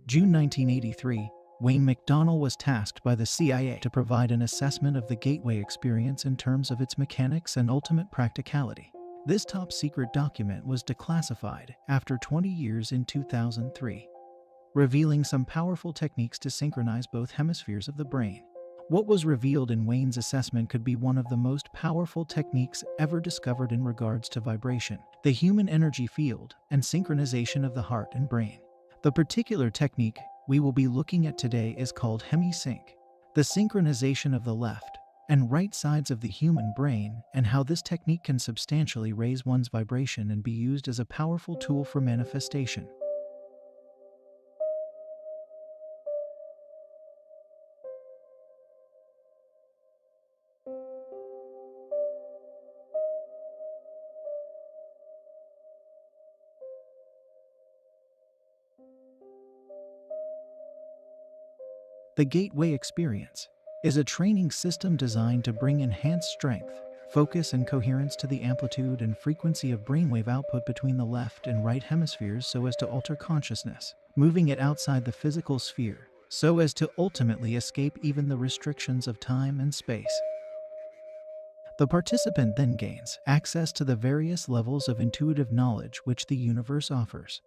June 1983, Wayne McDonnell was tasked by the CIA to provide an assessment of the Gateway experience in terms of its mechanics and ultimate practicality. This top-secret document was declassified after 20 years in 2003, revealing some powerful techniques to synchronize both hemispheres of the brain. What was revealed in Wayne's assessment could be one of the most powerful techniques ever discovered in regards to vibration, the human energy field, and synchronization of the heart and brain. The particular technique we will be looking at today is called hemisync, the synchronization of the left and right sides of the human brain, and how this technique can substantially raise one's vibration and be used as a powerful tool for manifestation. The Gateway experience is a training system designed to bring enhanced strength, focus, and coherence to the amplitude and frequency of brainwave output between the left and right hemispheres so as to alter consciousness, moving it outside the physical sphere, so as to ultimately escape even the restrictions of time and space. The participant then gains access to the various levels of intuitive knowledge which the universe offers.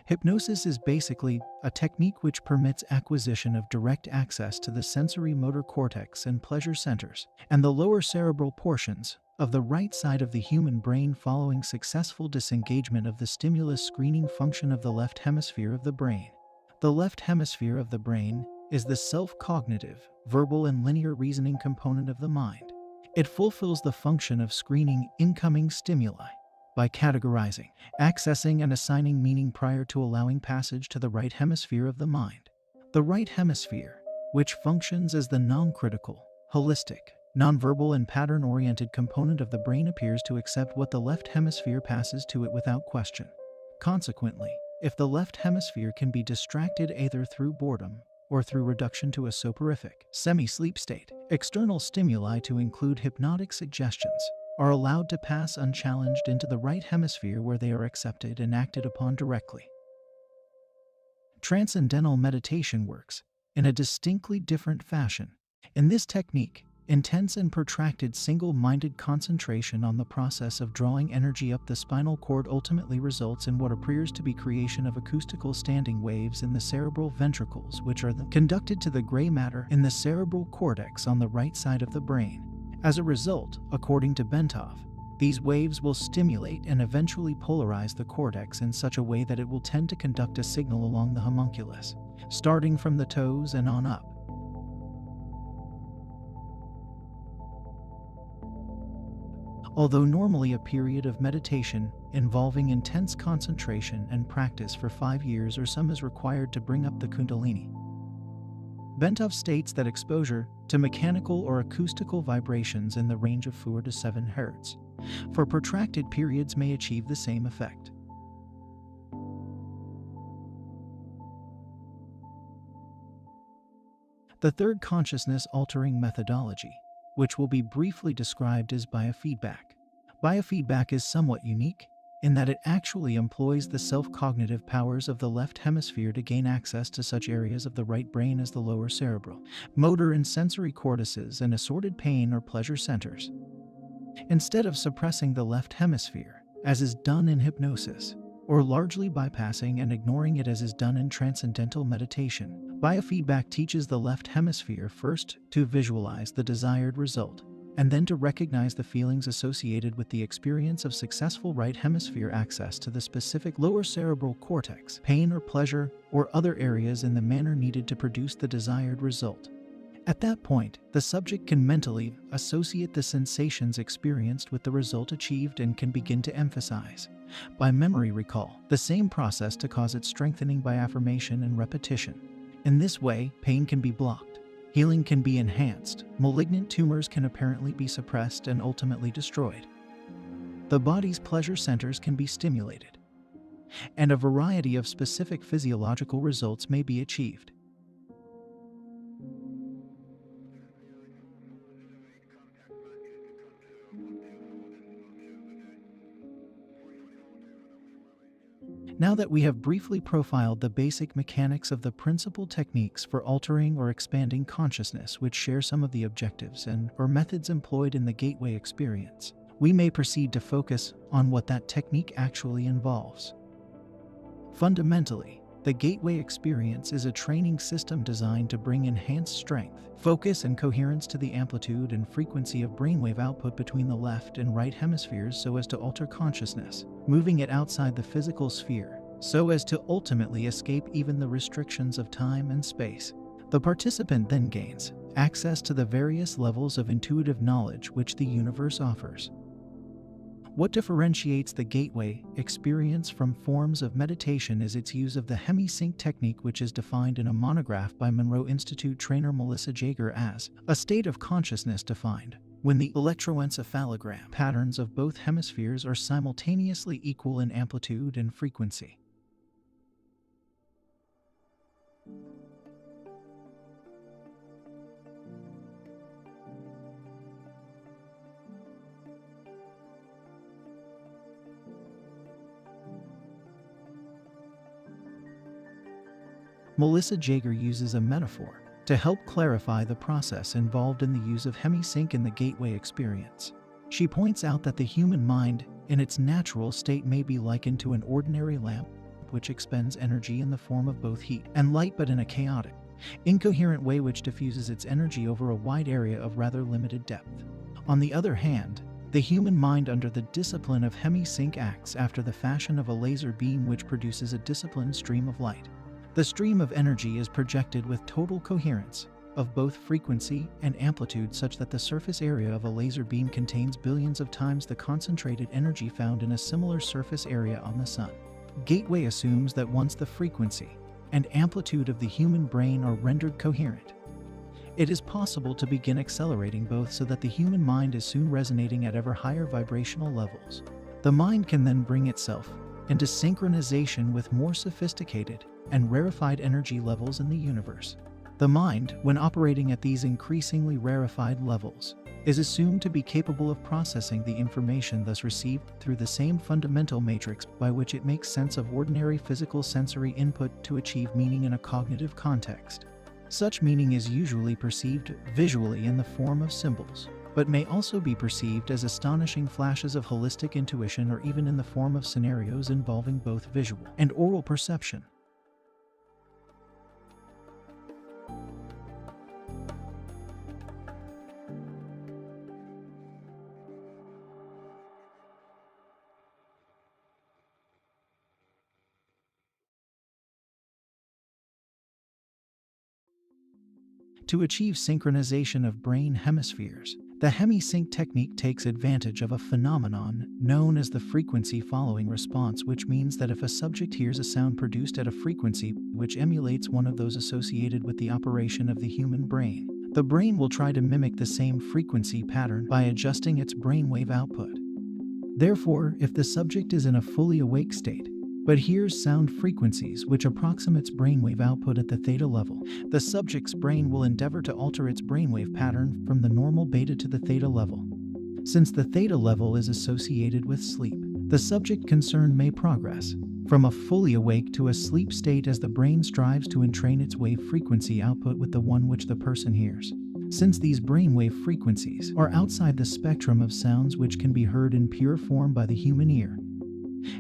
Hypnosis is basically a technique which permits acquisition of direct access to the sensory motor cortex and pleasure centers, and the lower cerebral portions of the right side of the human brain following successful disengagement of the stimulus screening function of the left hemisphere of the brain. The left hemisphere of the brain is the self-cognitive, verbal, and linear reasoning component of the mind. It fulfills the function of screening incoming stimuli by categorizing, accessing, and assigning meaning prior to allowing passage to the right hemisphere of the mind. The right hemisphere, which functions as the non-critical, holistic, nonverbal, and pattern-oriented component of the brain, appears to accept what the left hemisphere passes to it without question. Consequently, if the left hemisphere can be distracted either through boredom or through reduction to a soporific, semi-sleep state, external stimuli, to include hypnotic suggestions, are allowed to pass unchallenged into the right hemisphere where they are accepted and acted upon directly. Transcendental meditation works in a distinctly different fashion. In this technique, intense and protracted single-minded concentration on the process of drawing energy up the spinal cord ultimately results in what appears to be creation of acoustical standing waves in the cerebral ventricles, which are then conducted to the gray matter in the cerebral cortex on the right side of the brain. As a result, according to Bentov, these waves will stimulate and eventually polarize the cortex in such a way that it will tend to conduct a signal along the homunculus, starting from the toes and on up. Although normally a period of meditation involving intense concentration and practice for 5 years or some is required to bring up the Kundalini, Bentov states that exposure to mechanical or acoustical vibrations in the range of 4 to 7 Hz for protracted periods may achieve the same effect. The third consciousness-altering methodology, which will be briefly described, is biofeedback. Biofeedback is somewhat unique in that it actually employs the self-cognitive powers of the left hemisphere to gain access to such areas of the right brain as the lower cerebral, motor, and sensory cortices and assorted pain or pleasure centers. Instead of suppressing the left hemisphere, as is done in hypnosis, or largely bypassing and ignoring it as is done in transcendental meditation, biofeedback teaches the left hemisphere first to visualize the desired result, and then to recognize the feelings associated with the experience of successful right hemisphere access to the specific lower cerebral cortex, pain or pleasure, or other areas in the manner needed to produce the desired result. At that point, the subject can mentally associate the sensations experienced with the result achieved and can begin to emphasize, by memory recall, the same process to cause its strengthening by affirmation and repetition. In this way, pain can be blocked. Healing can be enhanced, malignant tumors can apparently be suppressed and ultimately destroyed. The body's pleasure centers can be stimulated, and a variety of specific physiological results may be achieved. Now that we have briefly profiled the basic mechanics of the principal techniques for altering or expanding consciousness which share some of the objectives and/or methods employed in the gateway experience, we may proceed to focus on what that technique actually involves. Fundamentally, the gateway experience is a training system designed to bring enhanced strength, focus, and coherence to the amplitude and frequency of brainwave output between the left and right hemispheres so as to alter consciousness, moving it outside the physical sphere, so as to ultimately escape even the restrictions of time and space. The participant then gains access to the various levels of intuitive knowledge which the universe offers. What differentiates the gateway experience from forms of meditation is its use of the hemi-sync technique, which is defined in a monograph by Monroe Institute trainer Melissa Jaeger as a state of consciousness defined when the electroencephalogram patterns of both hemispheres are simultaneously equal in amplitude and frequency. Melissa Jaeger uses a metaphor to help clarify the process involved in the use of hemi-sync in the gateway experience. She points out that the human mind, in its natural state, may be likened to an ordinary lamp which expends energy in the form of both heat and light, but in a chaotic, incoherent way which diffuses its energy over a wide area of rather limited depth. On the other hand, the human mind under the discipline of hemi-sync acts after the fashion of a laser beam which produces a disciplined stream of light. The stream of energy is projected with total coherence of both frequency and amplitude, such that the surface area of a laser beam contains billions of times the concentrated energy found in a similar surface area on the Sun. Gateway assumes that once the frequency and amplitude of the human brain are rendered coherent, it is possible to begin accelerating both so that the human mind is soon resonating at ever higher vibrational levels. The mind can then bring itself into synchronization with more sophisticated and rarefied energy levels in the universe. The mind, when operating at these increasingly rarefied levels, is assumed to be capable of processing the information thus received through the same fundamental matrix by which it makes sense of ordinary physical sensory input to achieve meaning in a cognitive context. Such meaning is usually perceived visually in the form of symbols, but may also be perceived as astonishing flashes of holistic intuition, or even in the form of scenarios involving both visual and oral perception. To achieve synchronization of brain hemispheres, the hemi-sync technique takes advantage of a phenomenon known as the frequency following response, which means that if a subject hears a sound produced at a frequency which emulates one of those associated with the operation of the human brain, the brain will try to mimic the same frequency pattern by adjusting its brainwave output. Therefore, if the subject is in a fully awake state, but hears sound frequencies which approximates brainwave output at the theta level, the subject's brain will endeavor to alter its brainwave pattern from the normal beta to the theta level. Since the theta level is associated with sleep, the subject concerned may progress from a fully awake to a sleep state as the brain strives to entrain its wave frequency output with the one which the person hears. Since these brainwave frequencies are outside the spectrum of sounds which can be heard in pure form by the human ear,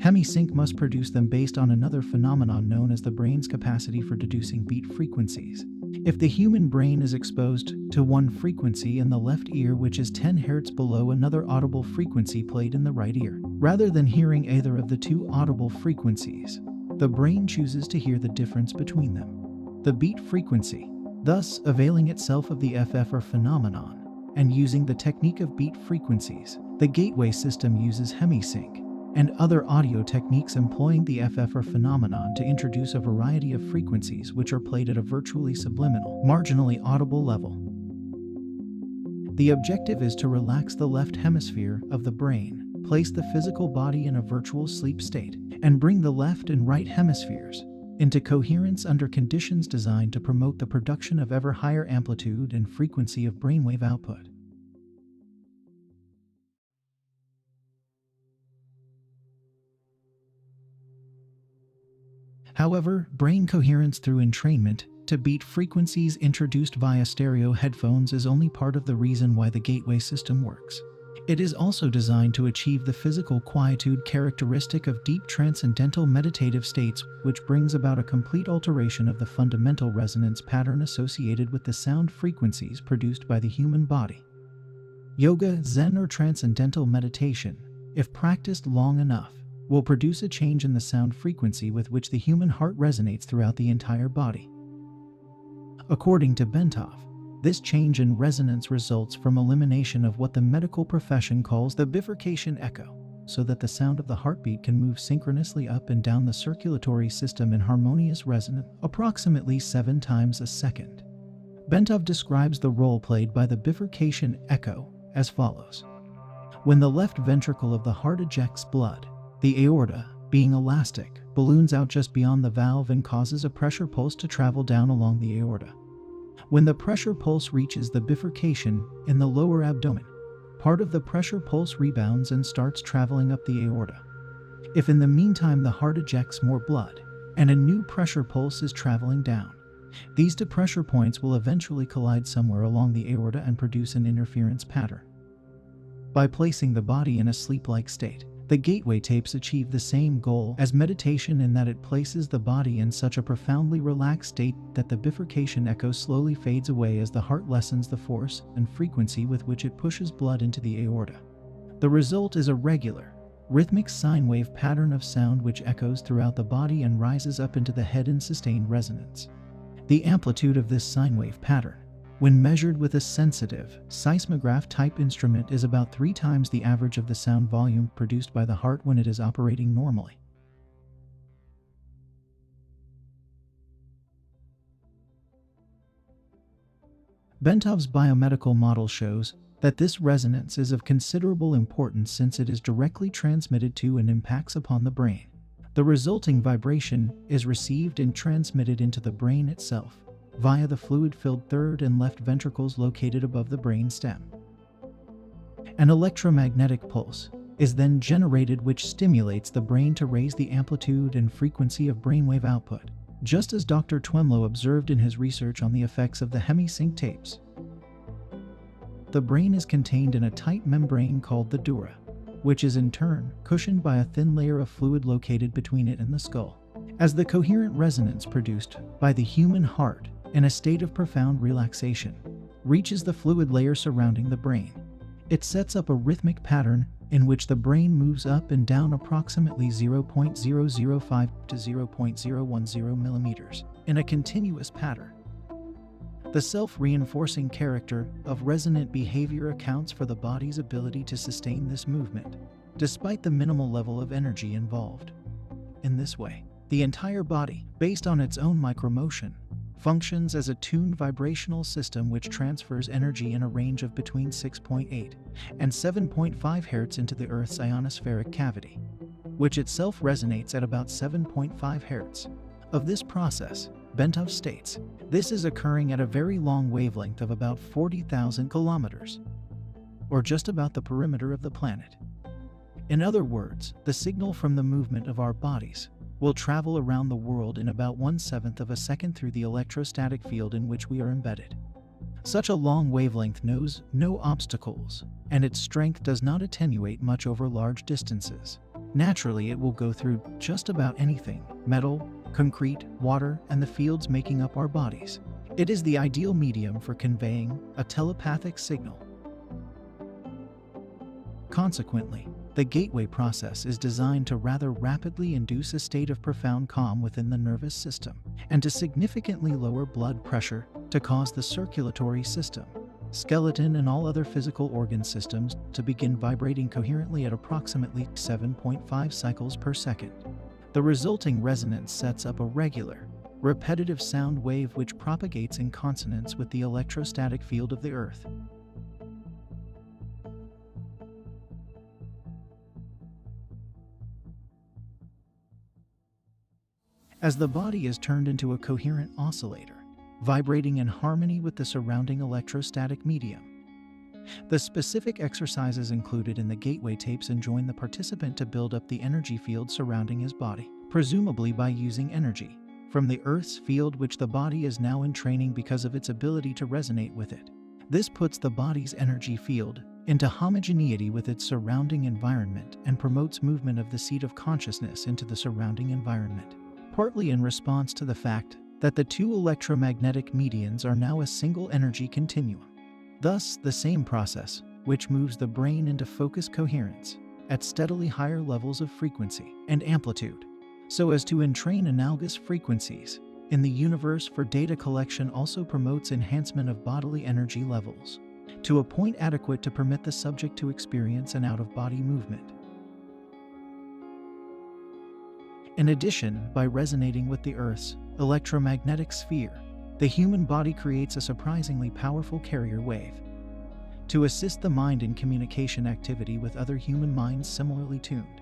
hemi-sync must produce them based on another phenomenon known as the brain's capacity for deducing beat frequencies. If the human brain is exposed to one frequency in the left ear which is 10 Hz below another audible frequency played in the right ear, rather than hearing either of the two audible frequencies, the brain chooses to hear the difference between them, the beat frequency, thus availing itself of the FFR phenomenon. And using the technique of beat frequencies, the gateway system uses hemi-sync and other audio techniques employing the FFR phenomenon to introduce a variety of frequencies which are played at a virtually subliminal, marginally audible level. The objective is to relax the left hemisphere of the brain, place the physical body in a virtual sleep state, and bring the left and right hemispheres into coherence under conditions designed to promote the production of ever higher amplitude and frequency of brainwave output. However, brain coherence through entrainment to beat frequencies introduced via stereo headphones is only part of the reason why the gateway system works. It is also designed to achieve the physical quietude characteristic of deep transcendental meditative states, which brings about a complete alteration of the fundamental resonance pattern associated with the sound frequencies produced by the human body. Yoga, Zen, or transcendental meditation, if practiced long enough, will produce a change in the sound frequency with which the human heart resonates throughout the entire body. According to Bentov, this change in resonance results from elimination of what the medical profession calls the bifurcation echo, so that the sound of the heartbeat can move synchronously up and down the circulatory system in harmonious resonance approximately 7 times a second. Bentov describes the role played by the bifurcation echo as follows. When the left ventricle of the heart ejects blood, the aorta, being elastic, balloons out just beyond the valve and causes a pressure pulse to travel down along the aorta. When the pressure pulse reaches the bifurcation in the lower abdomen, part of the pressure pulse rebounds and starts traveling up the aorta. If in the meantime the heart ejects more blood, and a new pressure pulse is traveling down, these two pressure points will eventually collide somewhere along the aorta and produce an interference pattern. By placing the body in a sleep-like state, the gateway tapes achieve the same goal as meditation in that it places the body in such a profoundly relaxed state that the bifurcation echo slowly fades away as the heart lessens the force and frequency with which it pushes blood into the aorta. The result is a regular, rhythmic sine wave pattern of sound which echoes throughout the body and rises up into the head in sustained resonance. The amplitude of this sine wave pattern, when measured with a sensitive, seismograph-type instrument, is about 3 times the average of the sound volume produced by the heart when it is operating normally. Bentov's biomedical model shows that this resonance is of considerable importance since it is directly transmitted to and impacts upon the brain. The resulting vibration is received and transmitted into the brain itself via the fluid-filled third and left ventricles located above the brain stem. An electromagnetic pulse is then generated which stimulates the brain to raise the amplitude and frequency of brainwave output, just as Dr. Twemlow observed in his research on the effects of the hemisync tapes. The brain is contained in a tight membrane called the dura, which is in turn cushioned by a thin layer of fluid located between it and the skull. As the coherent resonance produced by the human heart in a state of profound relaxation reaches the fluid layer surrounding the brain, it sets up a rhythmic pattern in which the brain moves up and down approximately 0.005 to 0.010 millimeters in a continuous pattern. The self-reinforcing character of resonant behavior accounts for the body's ability to sustain this movement, despite the minimal level of energy involved. In this way, the entire body, based on its own micromotion, functions as a tuned vibrational system which transfers energy in a range of between 6.8 and 7.5 Hz into the Earth's ionospheric cavity, which itself resonates at about 7.5 Hz. Of this process, Bentov states, this is occurring at a very long wavelength of about 40,000 kilometers, or just about the perimeter of the planet. In other words, the signal from the movement of our bodies will travel around the world in about 1/7 of a second through the electrostatic field in which we are embedded. Such a long wavelength knows no obstacles, and its strength does not attenuate much over large distances. Naturally, it will go through just about anything: metal, concrete, water, and the fields making up our bodies. It is the ideal medium for conveying a telepathic signal. Consequently, the gateway process is designed to rather rapidly induce a state of profound calm within the nervous system, and to significantly lower blood pressure to cause the circulatory system, skeleton, and all other physical organ systems to begin vibrating coherently at approximately 7.5 cycles per second. The resulting resonance sets up a regular, repetitive sound wave which propagates in consonance with the electrostatic field of the Earth. As the body is turned into a coherent oscillator, vibrating in harmony with the surrounding electrostatic medium. The specific exercises included in the gateway tapes enjoin the participant to build up the energy field surrounding his body presumably by using energy from the Earth's field, which the body is now in training because of its ability to resonate with it. This puts the body's energy field into homogeneity with its surrounding environment and promotes movement of the seat of consciousness into the surrounding environment, partly in response to the fact that the two electromagnetic medians are now a single energy continuum. Thus, the same process, which moves the brain into focus coherence at steadily higher levels of frequency and amplitude, so as to entrain analogous frequencies in the universe for data collection, also promotes enhancement of bodily energy levels to a point adequate to permit the subject to experience an out-of-body movement. In addition, by resonating with the Earth's electromagnetic sphere, the human body creates a surprisingly powerful carrier wave to assist the mind in communication activity with other human minds similarly tuned.